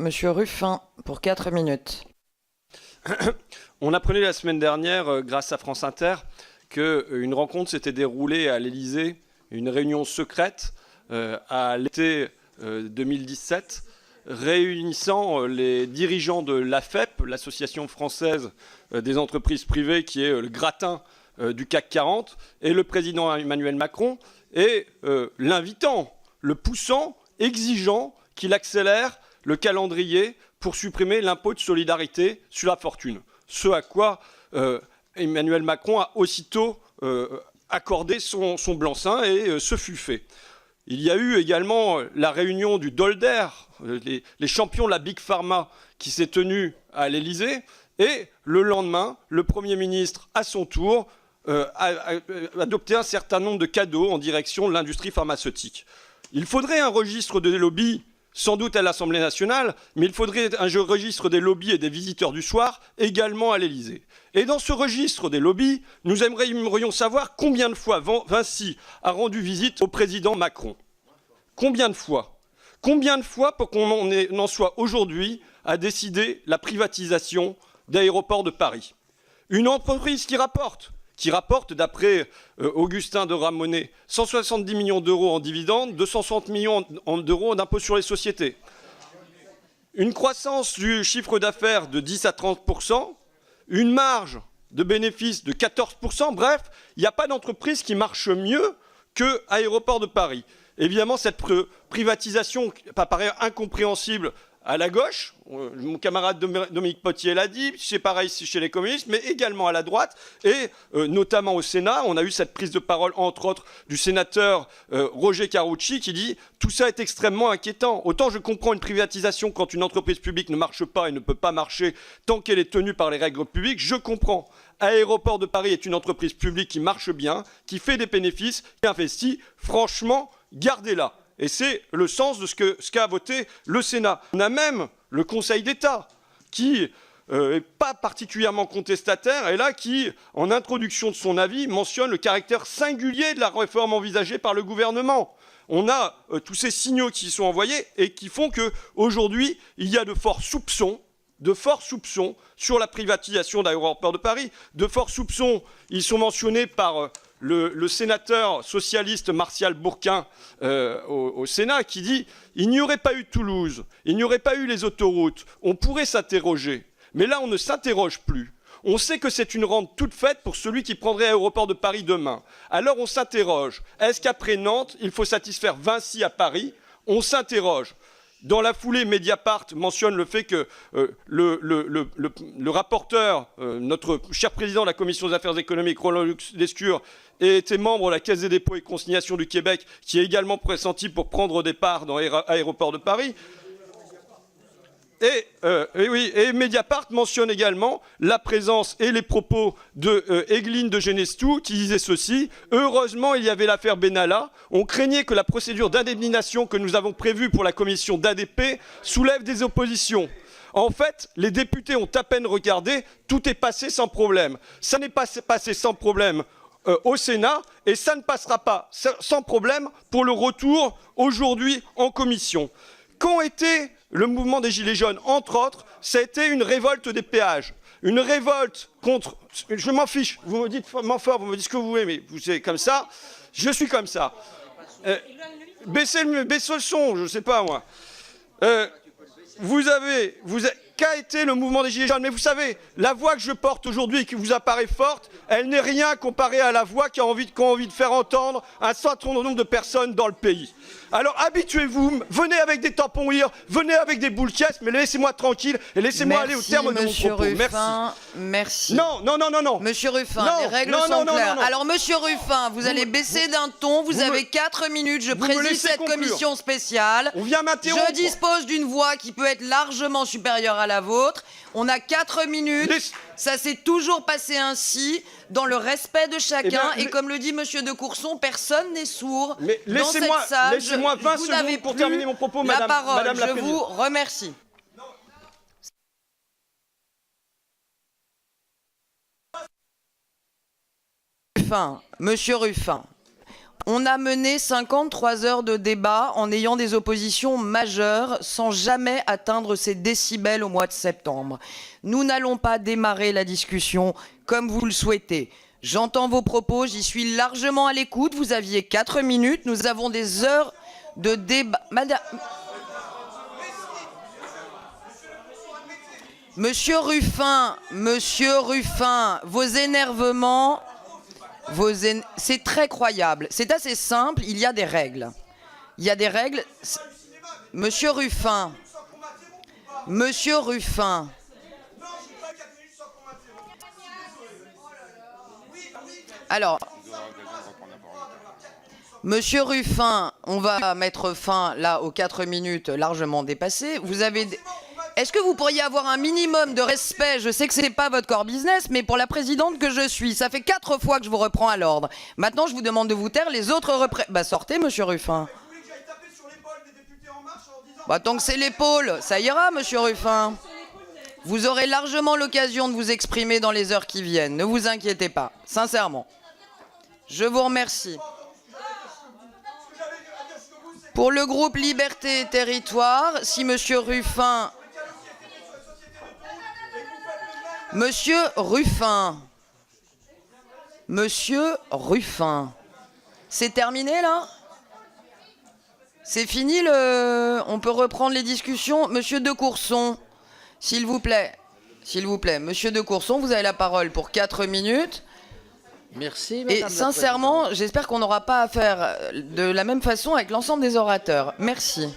Monsieur Ruffin, pour 4 minutes. On apprenait la semaine dernière, grâce à France Inter, qu'une rencontre s'était déroulée à l'Élysée, une réunion secrète à l'été 2017, réunissant les dirigeants de l'AFEP, l'Association française des entreprises privées, qui est le gratin du CAC 40, et le président Emmanuel Macron, et l'invitant, le poussant, exigeant qu'il accélère le calendrier pour supprimer l'impôt de solidarité sur la fortune. Ce à quoi Emmanuel Macron a aussitôt accordé son blanc-seing et ce fut fait. Il y a eu également la réunion du Dolder, les champions de la Big Pharma, qui s'est tenue à l'Élysée. Et le lendemain, le Premier ministre, à son tour, a adopté un certain nombre de cadeaux en direction de l'industrie pharmaceutique. Il faudrait un registre des lobbies, sans doute à l'Assemblée nationale, mais il faudrait un registre des lobbies et des visiteurs du soir également à l'Élysée. Et dans ce registre des lobbies, nous aimerions savoir combien de fois Vinci a rendu visite au président Macron. Combien de fois? Combien de fois pour qu'on en soit aujourd'hui à décider la privatisation d'Aéroports de Paris? Une entreprise qui rapporte d'après Augustin de Ramonet, 170 millions d'euros en dividendes, 260 millions d'euros d'impôts sur les sociétés. Une croissance du chiffre d'affaires de 10 à 30%, une marge de bénéfice de 14%. Bref, il n'y a pas d'entreprise qui marche mieux que Aéroports de Paris. Évidemment, cette privatisation paraît incompréhensible à la gauche, mon camarade Dominique Potier l'a dit, c'est pareil chez les communistes, mais également à la droite, et notamment au Sénat. On a eu cette prise de parole, entre autres, du sénateur Roger Carucci, qui dit « tout ça est extrêmement inquiétant ». Autant je comprends une privatisation quand une entreprise publique ne marche pas et ne peut pas marcher tant qu'elle est tenue par les règles publiques, je comprends. Aéroports de Paris est une entreprise publique qui marche bien, qui fait des bénéfices, qui investit, franchement, gardez-la. Et c'est le sens de ce qu'a voté le Sénat. On a même le Conseil d'État qui n'est pas particulièrement contestataire et là qui, en introduction de son avis, mentionne le caractère singulier de la réforme envisagée par le gouvernement. On a tous ces signaux qui sont envoyés et qui font qu'aujourd'hui, il y a de forts soupçons sur la privatisation d'Aéroports de Paris. De forts soupçons, ils sont mentionnés par le sénateur socialiste Martial Bourquin au Sénat qui dit « il n'y aurait pas eu Toulouse, il n'y aurait pas eu les autoroutes, on pourrait s'interroger. Mais là, on ne s'interroge plus. On sait que c'est une rente toute faite pour celui qui prendrait Aéroport de Paris demain. Alors on s'interroge. Est-ce qu'après Nantes, il faut satisfaire Vinci à Paris? On s'interroge. » Dans la foulée, Mediapart mentionne le fait que le rapporteur, notre cher président de la Commission des affaires économiques, Roland Lescure, était membre de la Caisse des dépôts et consignations du Québec, qui est également pressenti pour prendre des parts dans Aéroports de Paris. Et Mediapart mentionne également la présence et les propos de Egline de Genestou qui disait ceci: heureusement il y avait l'affaire Benalla, on craignait que la procédure d'indemnisation que nous avons prévue pour la commission d'ADP soulève des oppositions. En fait, les députés ont à peine regardé, tout est passé sans problème. Ça n'est pas passé sans problème au Sénat et ça ne passera pas sans problème pour le retour aujourd'hui en commission. Qu'ont été le mouvement des Gilets jaunes? Entre autres, ça a été une révolte des péages. Une révolte contre... Je m'en fiche, vous me dites fort, vous me dites ce que vous voulez, mais vous êtes comme ça, je suis comme ça. Baissez le son, je ne sais pas moi. Qu'a été le mouvement des Gilets jaunes? Mais vous savez, la voix que je porte aujourd'hui et qui vous apparaît forte, elle n'est rien comparée à la voix qu'ont envie de faire entendre un certain nombre de personnes dans le pays. Alors habituez-vous, venez avec des tampons rires, venez avec des boules caisses, mais laissez-moi tranquille et laissez-moi aller au terme de mon propos. Ruffin, merci. Non. Monsieur Ruffin, les règles sont claires. Alors monsieur Ruffin, vous allez baisser d'un ton, vous avez 4 minutes, je préside cette commission spéciale. On vient m'interrompre. Je dispose d'une voix qui peut être largement supérieure à la vôtre. On a 4 minutes. Ça s'est toujours passé ainsi, dans le respect de chacun. Et comme le dit monsieur de Courson, personne n'est sourd dans cette salle. Laissez-moi 20 secondes pour terminer mon propos, madame la présidente. Je vous remercie. Monsieur Ruffin, On a mené 53 heures de débat en ayant des oppositions majeures sans jamais atteindre ces décibels au mois de septembre. Nous n'allons pas démarrer la discussion comme vous le souhaitez. J'entends vos propos, j'y suis largement à l'écoute. Vous aviez 4 minutes, nous avons des heures de débat. Madame... Monsieur Ruffin, vos énervements... C'est très croyable. C'est assez simple. Il y a des règles. Monsieur Ruffin. Alors, Monsieur Ruffin, on va mettre fin là aux 4 minutes largement dépassées. Est-ce que vous pourriez avoir un minimum de respect? Je sais que ce n'est pas votre core business, mais pour la présidente que je suis, ça fait 4 fois que je vous reprends à l'ordre. Maintenant, je vous demande de vous taire. Les autres sortez, monsieur Ruffin. Tant que c'est l'épaule, ça ira, monsieur Ruffin. Vous aurez largement l'occasion de vous exprimer dans les heures qui viennent. Ne vous inquiétez pas, sincèrement. Je vous remercie. Pour le groupe Liberté et Territoire, si monsieur Ruffin... Monsieur Ruffin, c'est terminé là? C'est fini on peut reprendre les discussions? Monsieur de Courson, s'il vous plaît. Monsieur de Courson, vous avez la parole pour 4 minutes. Merci, madame. Et sincèrement, j'espère qu'on n'aura pas à faire de la même façon avec l'ensemble des orateurs. Merci.